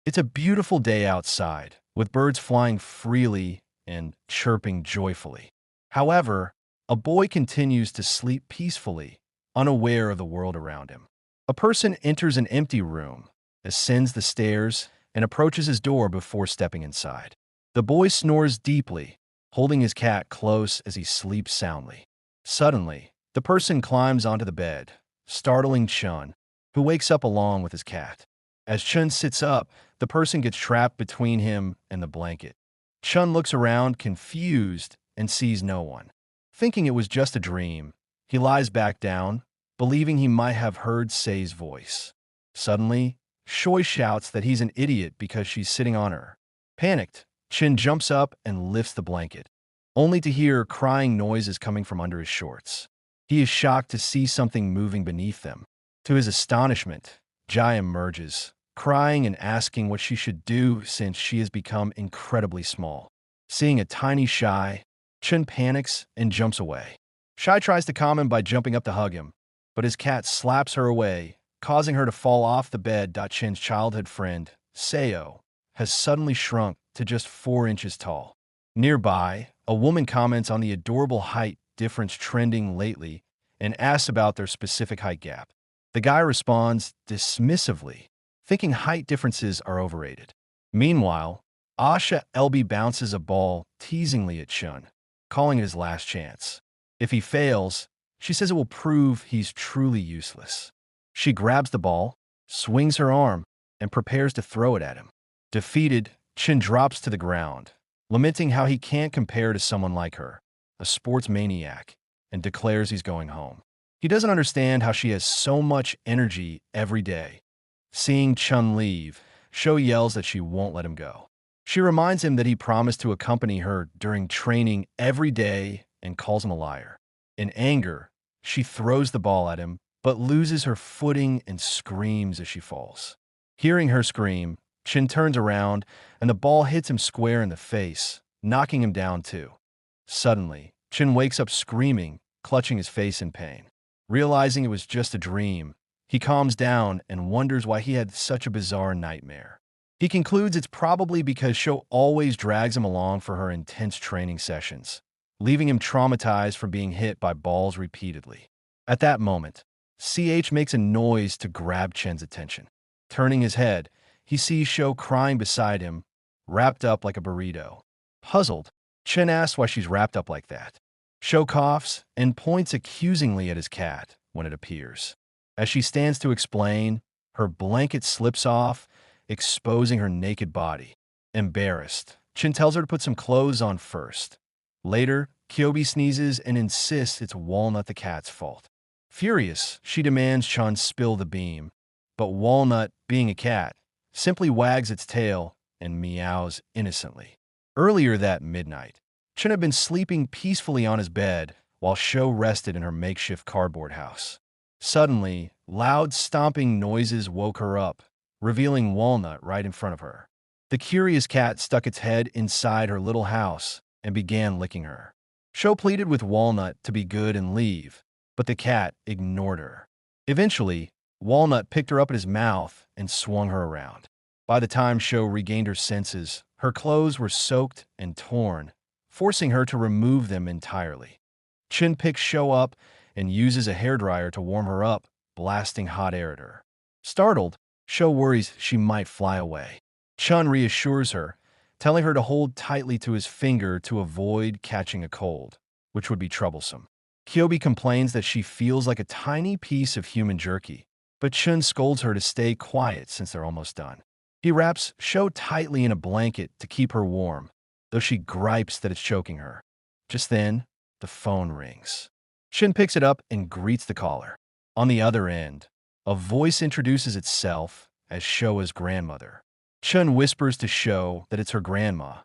It's a beautiful day outside, with birds flying freely and chirping joyfully. However, a boy continues to sleep peacefully, unaware of the world around him. A person enters an empty room, ascends the stairs, and approaches his door before stepping inside. The boy snores deeply, holding his cat close as he sleeps soundly. Suddenly, the person climbs onto the bed, startling Chun, who wakes up along with his cat. As Chun sits up, the person gets trapped between him and the blanket. Chun looks around, confused, and sees no one. Thinking it was just a dream, he lies back down, believing he might have heard Sei's voice. Suddenly, Shoi shouts that he's an idiot because she's sitting on her. Panicked, Chin jumps up and lifts the blanket, only to hear crying noises coming from under his shorts. He is shocked to see something moving beneath them. To his astonishment, Jai emerges, crying and asking what she should do since she has become incredibly small. Seeing a tiny Shai, Chun panics and jumps away. Shai tries to calm him by jumping up to hug him, but his cat slaps her away, causing her to fall off the bed. Chin's childhood friend, Seo, has suddenly shrunk to just 4 inches tall. Nearby, a woman comments on the adorable height difference trending lately and asks about their specific height gap. The guy responds dismissively, thinking height differences are overrated. Meanwhile, Asha LB bounces a ball teasingly at Chun, calling it his last chance. If he fails, she says it will prove he's truly useless. She grabs the ball, swings her arm, and prepares to throw it at him. Defeated, Chin drops to the ground, lamenting how he can't compare to someone like her, a sports maniac, and declares he's going home. He doesn't understand how she has so much energy every day. Seeing Chun leave, Sho yells that she won't let him go. She reminds him that he promised to accompany her during training every day and calls him a liar. In anger, she throws the ball at him, but loses her footing and screams as she falls. Hearing her scream, Chin turns around and the ball hits him square in the face, knocking him down too. Suddenly, Chin wakes up screaming, clutching his face in pain. Realizing it was just a dream, he calms down and wonders why he had such a bizarre nightmare. He concludes it's probably because Sho always drags him along for her intense training sessions, leaving him traumatized from being hit by balls repeatedly. At that moment, CH makes a noise to grab Chen's attention. Turning his head, he sees Sho crying beside him, wrapped up like a burrito. Puzzled, Chen asks why she's wrapped up like that. Sho coughs and points accusingly at his cat when it appears. As she stands to explain, her blanket slips off, exposing her naked body. Embarrassed, Chin tells her to put some clothes on first. Later, Kyobi sneezes and insists it's Walnut the cat's fault. Furious, she demands Chun spill the beam, but Walnut, being a cat, simply wags its tail and meows innocently. Earlier that midnight, Chun had been sleeping peacefully on his bed while Sho rested in her makeshift cardboard house. Suddenly, loud stomping noises woke her up, revealing Walnut right in front of her. The curious cat stuck its head inside her little house and began licking her. Sho pleaded with Walnut to be good and leave, but the cat ignored her. Eventually, Walnut picked her up in his mouth and swung her around. By the time Sho regained her senses, her clothes were soaked and torn, forcing her to remove them entirely. Chin picks Sho up and uses a hairdryer to warm her up, blasting hot air at her. Startled, Sho worries she might fly away. Chun reassures her, telling her to hold tightly to his finger to avoid catching a cold, which would be troublesome. Kyobi complains that she feels like a tiny piece of human jerky, but Chun scolds her to stay quiet since they're almost done. He wraps Sho tightly in a blanket to keep her warm, though she gripes that it's choking her. Just then, the phone rings. Chin picks it up and greets the caller. On the other end, a voice introduces itself as Shoa's grandmother. Chun whispers to Sho that it's her grandma,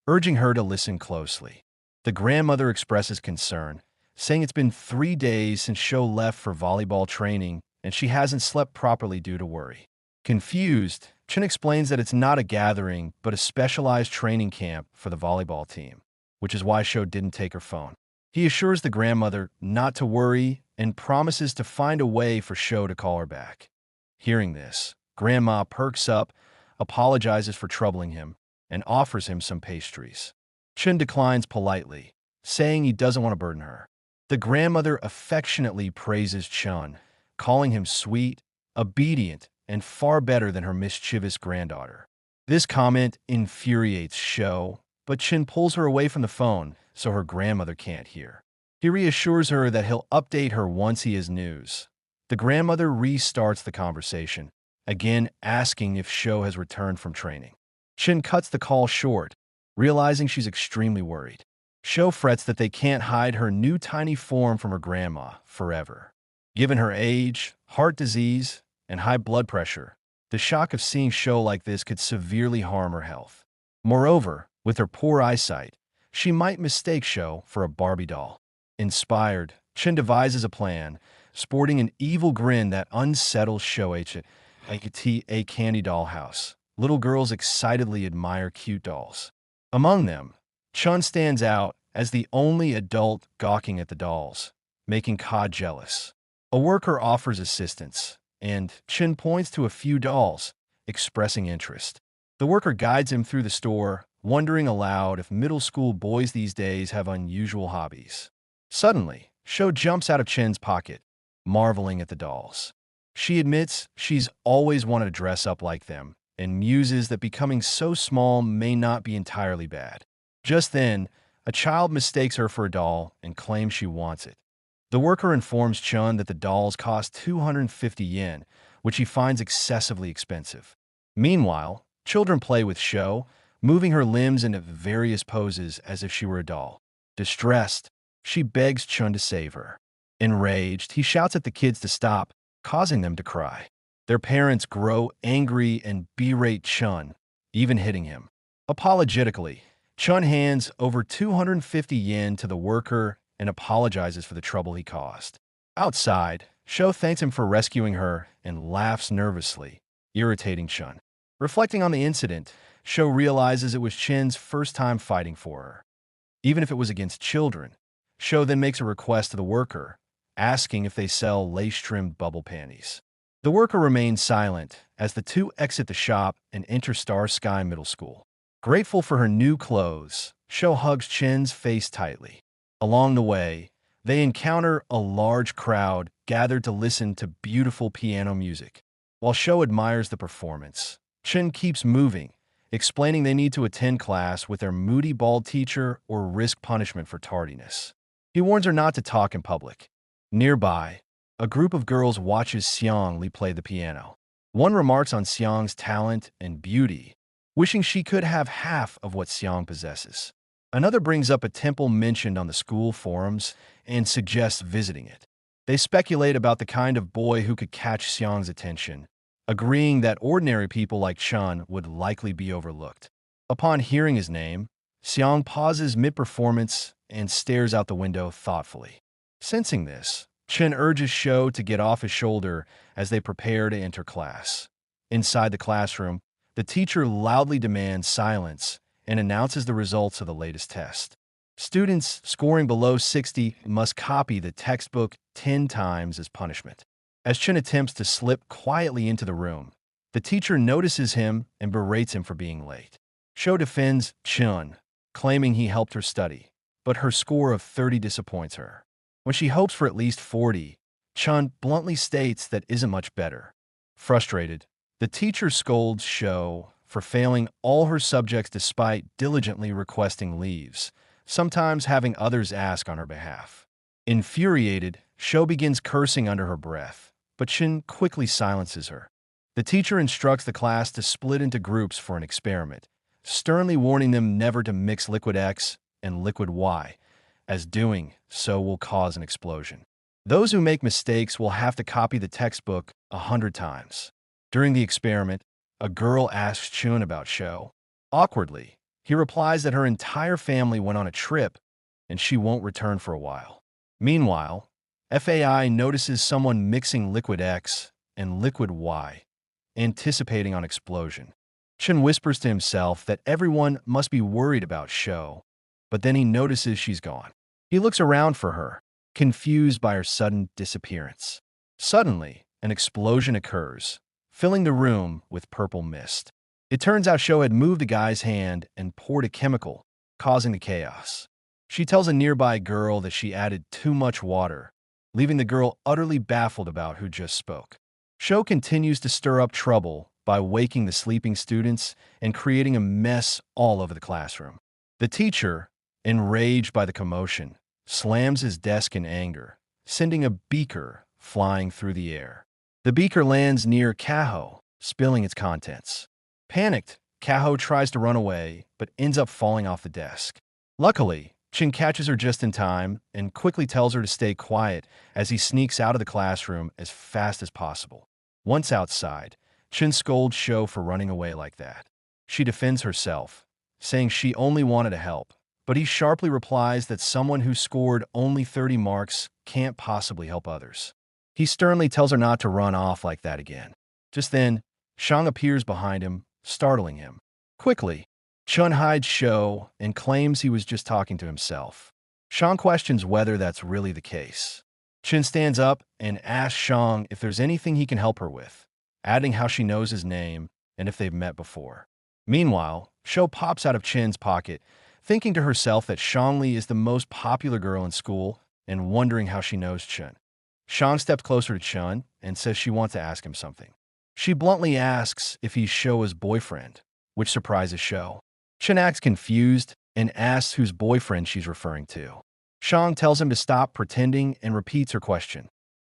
urging her to listen closely. The grandmother expresses concern, saying it's been 3 days since Sho left for volleyball training and she hasn't slept properly due to worry. Confused, Chen explains that it's not a gathering, but a specialized training camp for the volleyball team, which is why Sho didn't take her phone. He assures the grandmother not to worry and promises to find a way for Sho to call her back. Hearing this, Grandma perks up, apologizes for troubling him, and offers him some pastries. Chen declines politely, saying he doesn't want to burden her. The grandmother affectionately praises Chun, calling him sweet, obedient, and far better than her mischievous granddaughter. This comment infuriates Shou, but Chen pulls her away from the phone so her grandmother can't hear. He reassures her that he'll update her once he has news. The grandmother restarts the conversation, again asking if Shou has returned from training. Chen cuts the call short, realizing she's extremely worried. Shou frets that they can't hide her new tiny form from her grandma forever. Given her age, heart disease, and high blood pressure, the shock of seeing Shou like this could severely harm her health. Moreover, with her poor eyesight, she might mistake Shou for a Barbie doll. Inspired, Chen devises a plan, sporting an evil grin that unsettles Shou at a candy doll house. Little girls excitedly admire cute dolls. Among them, Chun stands out as the only adult gawking at the dolls, making Ka jealous. A worker offers assistance, and Chen points to a few dolls, expressing interest. The worker guides him through the store, wondering aloud if middle school boys these days have unusual hobbies. Suddenly, Shou jumps out of Chen's pocket, marveling at the dolls. She admits she's always wanted to dress up like them, and muses that becoming so small may not be entirely bad. Just then, a child mistakes her for a doll and claims she wants it. The worker informs Chun that the dolls cost 250 yen, which he finds excessively expensive. Meanwhile, children play with Shou, moving her limbs into various poses as if she were a doll. Distressed, she begs Chun to save her. Enraged, he shouts at the kids to stop, causing them to cry. Their parents grow angry and berate Chun, even hitting him. Apologetically, Chun hands over 250 yen to the worker and apologizes for the trouble he caused. Outside, Shou thanks him for rescuing her and laughs nervously, irritating Chun. Reflecting on the incident, Shou realizes it was Chen's first time fighting for her. Even if it was against children, Shou then makes a request to the worker, asking if they sell lace-trimmed bubble panties. The worker remains silent as the two exit the shop and enter Star Sky Middle School. Grateful for her new clothes, Shou hugs Chen's face tightly. Along the way, they encounter a large crowd gathered to listen to beautiful piano music. While Shou admires the performance, Chen keeps moving, explaining they need to attend class with their moody bald teacher or risk punishment for tardiness. He warns her not to talk in public. Nearby, a group of girls watches Xiang Li play the piano. One remarks on Xiang's talent and beauty, wishing she could have half of what Xiang possesses. Another brings up a temple mentioned on the school forums and suggests visiting it. They speculate about the kind of boy who could catch Xiang's attention, agreeing that ordinary people like Chun would likely be overlooked. Upon hearing his name, Xiang pauses mid-performance and stares out the window thoughtfully. Sensing this, Chen urges Shou to get off his shoulder as they prepare to enter class. Inside the classroom, the teacher loudly demands silence and announces the results of the latest test. Students scoring below 60 must copy the textbook 10 times as punishment. As Chen attempts to slip quietly into the room, the teacher notices him and berates him for being late. Shou defends Chen, claiming he helped her study, but her score of 30 disappoints her. When she hopes for at least 40, Chun bluntly states that isn't much better. Frustrated, the teacher scolds Shou for failing all her subjects despite diligently requesting leaves, sometimes having others ask on her behalf. Infuriated, Shou begins cursing under her breath, but Chen quickly silences her. The teacher instructs the class to split into groups for an experiment, sternly warning them never to mix liquid X and liquid Y, as doing so will cause an explosion. Those who make mistakes will have to copy the textbook 100 times. During the experiment, a girl asks Chun about Shou. Awkwardly, he replies that her entire family went on a trip and she won't return for a while. Meanwhile, FAI notices someone mixing liquid X and liquid Y, anticipating an explosion. Chen whispers to himself that everyone must be worried about Shou, but then he notices she's gone. He looks around for her, confused by her sudden disappearance. Suddenly, an explosion occurs, filling the room with purple mist. It turns out Sho had moved the guy's hand and poured a chemical, causing the chaos. She tells a nearby girl that she added too much water, leaving the girl utterly baffled about who just spoke. Sho continues to stir up trouble by waking the sleeping students and creating a mess all over the classroom. The teacher, enraged by the commotion, slams his desk in anger, sending a beaker flying through the air. The beaker lands near Kaho, spilling its contents. Panicked, Kaho tries to run away, but ends up falling off the desk. Luckily, Chin catches her just in time and quickly tells her to stay quiet as he sneaks out of the classroom as fast as possible. Once outside, Chin scolds Sho for running away like that. She defends herself, saying she only wanted to help, but he sharply replies that someone who scored only 30 marks can't possibly help others. He sternly tells her not to run off like that again. Just then, Shang appears behind him, startling him. Quickly, Chun hides Sho and claims he was just talking to himself. Shang questions whether that's really the case. Chin stands up and asks Shang if there's anything he can help her with, adding how she knows his name and if they've met before. Meanwhile, Sho pops out of Chin's pocket, thinking to herself that Shangli is the most popular girl in school and wondering how she knows Chun. Shang steps closer to Chun and says she wants to ask him something. She bluntly asks if he's Sho's boyfriend, which surprises Sho. Chun acts confused and asks whose boyfriend she's referring to. Shang tells him to stop pretending and repeats her question.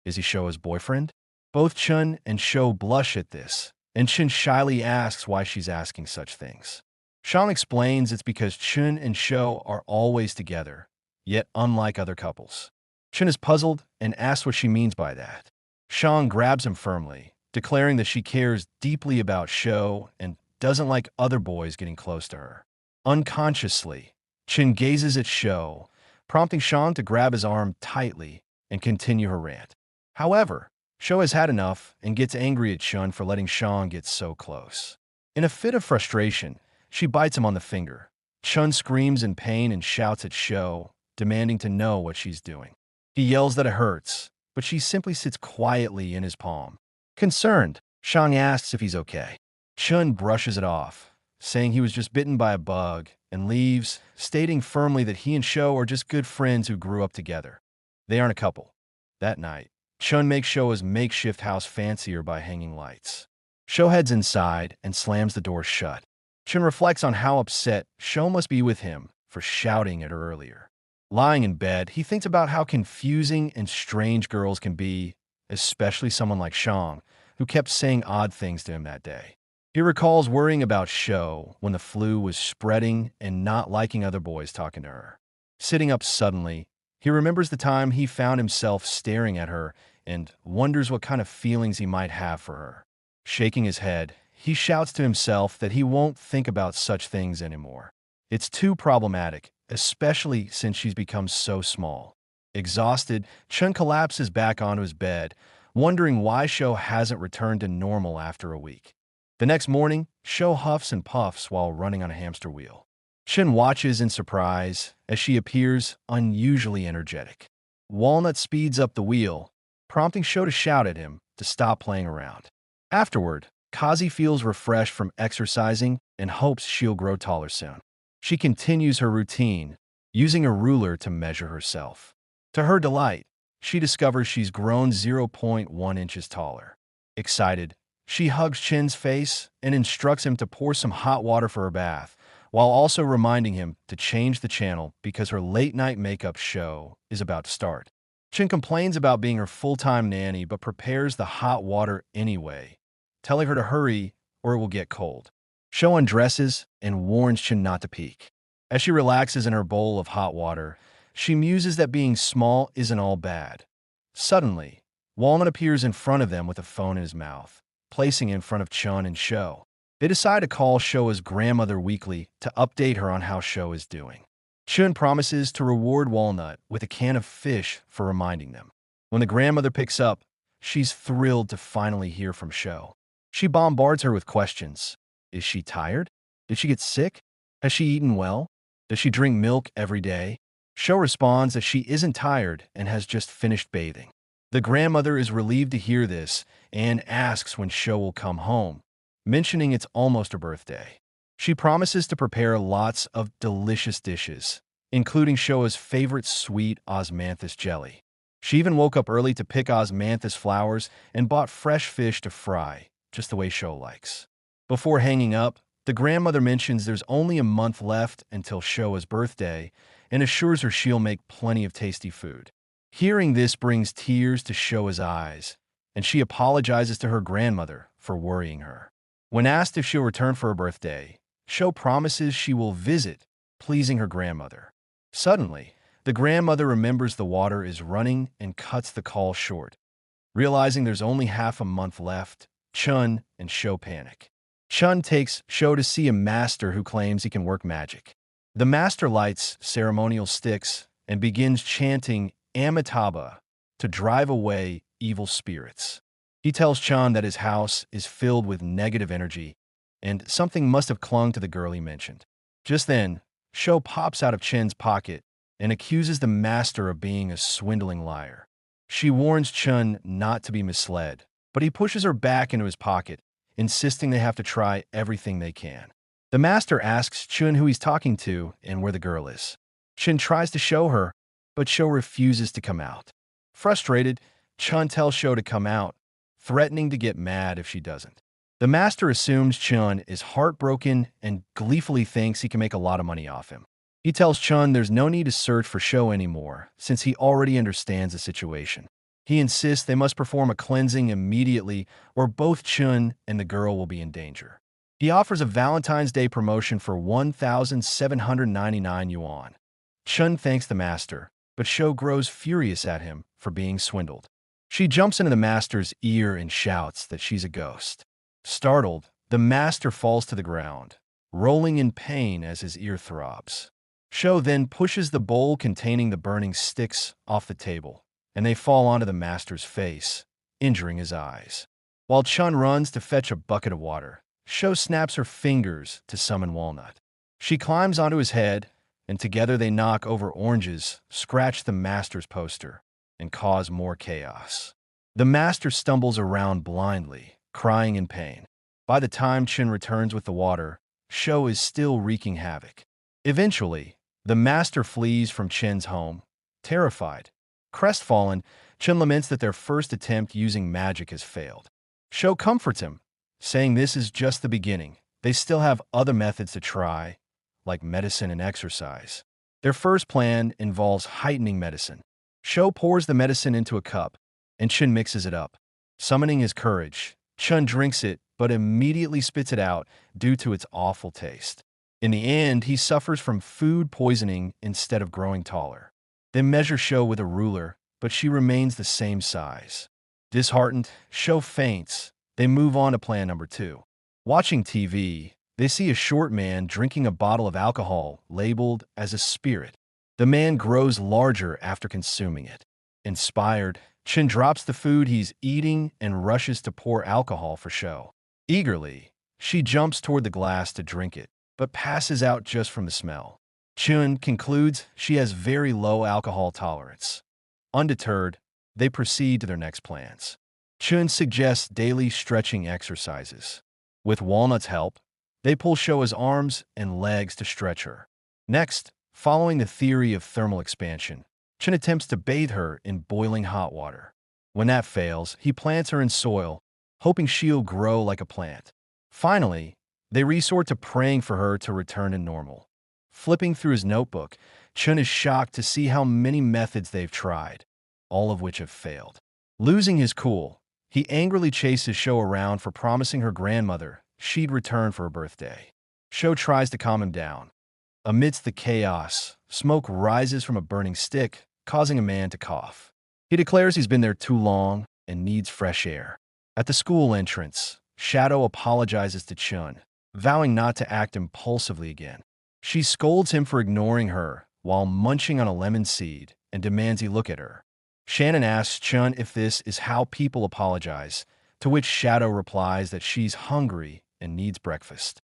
Is he Sho's boyfriend? Both Chun and Sho blush at this, and Chun shyly asks why she's asking such things. Shang explains it's because Chun and Sho are always together, yet unlike other couples. Chun is puzzled and asks what she means by that. Shang grabs him firmly, declaring that she cares deeply about Sho and doesn't like other boys getting close to her. Unconsciously, Chin gazes at Sho, prompting Shang to grab his arm tightly and continue her rant. However, Sho has had enough and gets angry at Chun for letting Shang get so close. In a fit of frustration, she bites him on the finger. Chun screams in pain and shouts at Sho, demanding to know what she's doing. He yells that it hurts, but she simply sits quietly in his palm. Concerned, Shang asks if he's okay. Chun brushes it off, saying he was just bitten by a bug, and leaves, stating firmly that he and Sho are just good friends who grew up together. They aren't a couple. That night, Chun makes Sho's makeshift house fancier by hanging lights. Sho heads inside and slams the door shut. Chun reflects on how upset Sho must be with him for shouting at her earlier. Lying in bed, he thinks about how confusing and strange girls can be, especially someone like Shang, who kept saying odd things to him that day. He recalls worrying about Sho when the flu was spreading and not liking other boys talking to her. Sitting up suddenly, he remembers the time he found himself staring at her and wonders what kind of feelings he might have for her. Shaking his head, he shouts to himself that he won't think about such things anymore. It's too problematic, especially since she's become so small. Exhausted, Chun collapses back onto his bed, wondering why Sho hasn't returned to normal after a week. The next morning, Sho huffs and puffs while running on a hamster wheel. Chun watches in surprise as she appears unusually energetic. Walnut speeds up the wheel, prompting Sho to shout at him to stop playing around. Afterward, Kazi feels refreshed from exercising and hopes she'll grow taller soon. She continues her routine, using a ruler to measure herself. To her delight, she discovers she's grown 0.1 inches taller. Excited, she hugs Chin's face and instructs him to pour some hot water for her bath, while also reminding him to change the channel because her late-night makeup show is about to start. Chin complains about being her full-time nanny but prepares the hot water anyway, telling her to hurry or it will get cold. Sho undresses and warns Chin not to peek. As she relaxes in her bowl of hot water, she muses that being small isn't all bad. Suddenly, Walnut appears in front of them with a phone in his mouth, placing it in front of Chun and Sho. They decide to call Sho's grandmother weekly to update her on how Sho is doing. Chun promises to reward Walnut with a can of fish for reminding them. When the grandmother picks up, she's thrilled to finally hear from Sho. She bombards her with questions. Is she tired? Did she get sick? Has she eaten well? Does she drink milk every day? Sho responds that she isn't tired and has just finished bathing. The grandmother is relieved to hear this and asks when Sho will come home, mentioning it's almost her birthday. She promises to prepare lots of delicious dishes, including Shoa's favorite sweet osmanthus jelly. She even woke up early to pick osmanthus flowers and bought fresh fish to fry, just the way Shoa likes. Before hanging up, the grandmother mentions there's only a month left until Shoa's birthday and assures her she'll make plenty of tasty food. Hearing this brings tears to Shoa's eyes, and she apologizes to her grandmother for worrying her. When asked if she'll return for her birthday, Shoa promises she will visit, pleasing her grandmother. Suddenly, the grandmother remembers the water is running and cuts the call short. Realizing there's only half a month left, Chun and Shoa panic. Chun takes Shoa to see a master who claims he can work magic. The master lights ceremonial sticks and begins chanting Amitabha to drive away evil spirits. He tells Chun that his house is filled with negative energy and something must have clung to the girl he mentioned. Just then, Shoa pops out of Chen's pocket and accuses the master of being a swindling liar. She warns Chun not to be misled, but he pushes her back into his pocket, insisting they have to try everything they can. The master asks Chun who he's talking to and where the girl is. Chun tries to show her, but Shoa refuses to come out. Frustrated, Chun tells Shoa to come out, threatening to get mad if she doesn't. The master assumes Chun is heartbroken and gleefully thinks he can make a lot of money off him. He tells Chun there's no need to search for Shoa anymore, since he already understands the situation. He insists they must perform a cleansing immediately, or both Chun and the girl will be in danger. He offers a Valentine's Day promotion for 1,799 yuan. Chun thanks the master, but Shoa grows furious at him for being swindled. She jumps into the master's ear and shouts that she's a ghost. Startled, the master falls to the ground, rolling in pain as his ear throbs. Shoa then pushes the bowl containing the burning sticks off the table, and they fall onto the master's face, injuring his eyes. While Chun runs to fetch a bucket of water, Shoa snaps her fingers to summon Walnut. She climbs onto his head, and together they knock over oranges, scratch the master's poster, and cause more chaos. The master stumbles around blindly, crying in pain. By the time Chun returns with the water, Shoa is still wreaking havoc. Eventually, the master flees from Chen's home, terrified. Crestfallen, Chun laments that their first attempt using magic has failed. Shoa comforts him, saying this is just the beginning. They still have other methods to try, like medicine and exercise. Their first plan involves heightening medicine. Shoa pours the medicine into a cup, and Chun mixes it up. Summoning his courage, Chun drinks it but immediately spits it out due to its awful taste. In the end, he suffers from food poisoning instead of growing taller. They measure Shoa with a ruler, but she remains the same size. Disheartened, Shoa faints. They move on to plan number 2. Watching TV, they see a short man drinking a bottle of alcohol labeled as a spirit. The man grows larger after consuming it. Inspired, Chun drops the food he's eating and rushes to pour alcohol for Shoa. Eagerly, she jumps toward the glass to drink it, but passes out just from the smell. Chun concludes she has very low alcohol tolerance. Undeterred, they proceed to their next plans. Chun suggests daily stretching exercises. With Walnut's help, they pull Shoa's arms and legs to stretch her. Next, following the theory of thermal expansion, Chun attempts to bathe her in boiling hot water. When that fails, he plants her in soil, hoping she'll grow like a plant. Finally, they resort to praying for her to return to normal. Flipping through his notebook, Chun is shocked to see how many methods they've tried, all of which have failed. Losing his cool, he angrily chases Shoa around for promising her grandmother she'd return for her birthday. Shoa tries to calm him down. Amidst the chaos, smoke rises from a burning stick, causing a man to cough. He declares he's been there too long and needs fresh air. At the school entrance, Shadow apologizes to Chun, vowing not to act impulsively again. She scolds him for ignoring her while munching on a lemon seed and demands he look at her. Shannon asks Chun if this is how people apologize, to which Shadow replies that she's hungry and needs breakfast.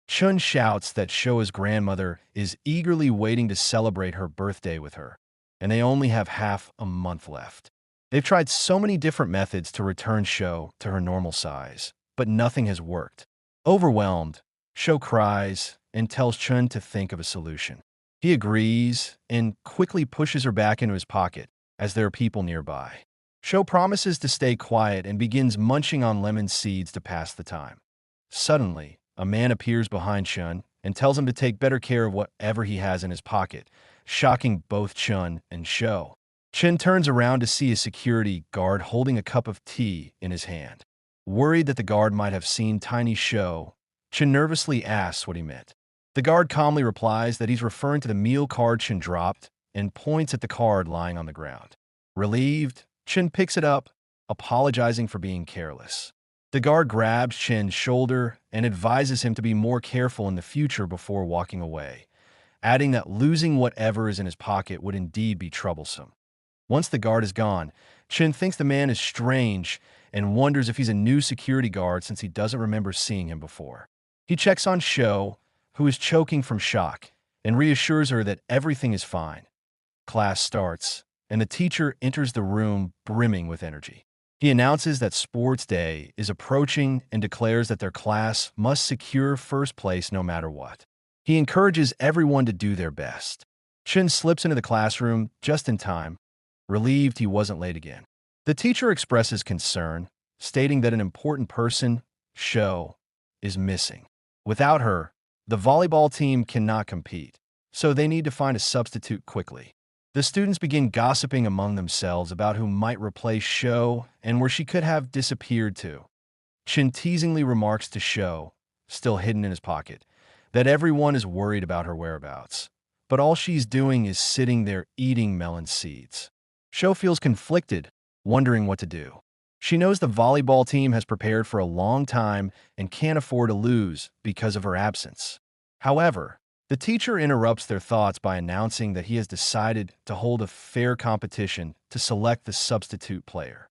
Chun shouts that Shoa's grandmother is eagerly waiting to celebrate her birthday with her, and they only have half a month left. They've tried so many different methods to return Shoa to her normal size, but nothing has worked. Overwhelmed, Sho cries and tells Chun to think of a solution. He agrees and quickly pushes her back into his pocket as there are people nearby. Sho promises to stay quiet and begins munching on lemon seeds to pass the time. Suddenly, a man appears behind Chun and tells him to take better care of whatever he has in his pocket, shocking both Chun and Sho. Chun turns around to see a security guard holding a cup of tea in his hand. Worried that the guard might have seen Tiny Sho, Chun nervously asks what he meant. The guard calmly replies that he's referring to the meal card Chun dropped and points at the card lying on the ground. Relieved, Chun picks it up, apologizing for being careless. The guard grabs Chin's shoulder and advises him to be more careful in the future before walking away, adding that losing whatever is in his pocket would indeed be troublesome. Once the guard is gone, Chin thinks the man is strange and wonders if he's a new security guard since he doesn't remember seeing him before. He checks on Sho, who is choking from shock, and reassures her that everything is fine. Class starts, and the teacher enters the room brimming with energy. He announces that sports day is approaching and declares that their class must secure first place no matter what. He encourages everyone to do their best. Chin slips into the classroom just in time, relieved he wasn't late again. The teacher expresses concern, stating that an important person, Sho, is missing. Without her, the volleyball team cannot compete, so they need to find a substitute quickly. The students begin gossiping among themselves about who might replace Sho and where she could have disappeared to. Chin teasingly remarks to Sho, still hidden in his pocket, that everyone is worried about her whereabouts, but all she's doing is sitting there eating melon seeds. Sho feels conflicted, wondering what to do. She knows the volleyball team has prepared for a long time and can't afford to lose because of her absence. However, the teacher interrupts their thoughts by announcing that he has decided to hold a fair competition to select the substitute player.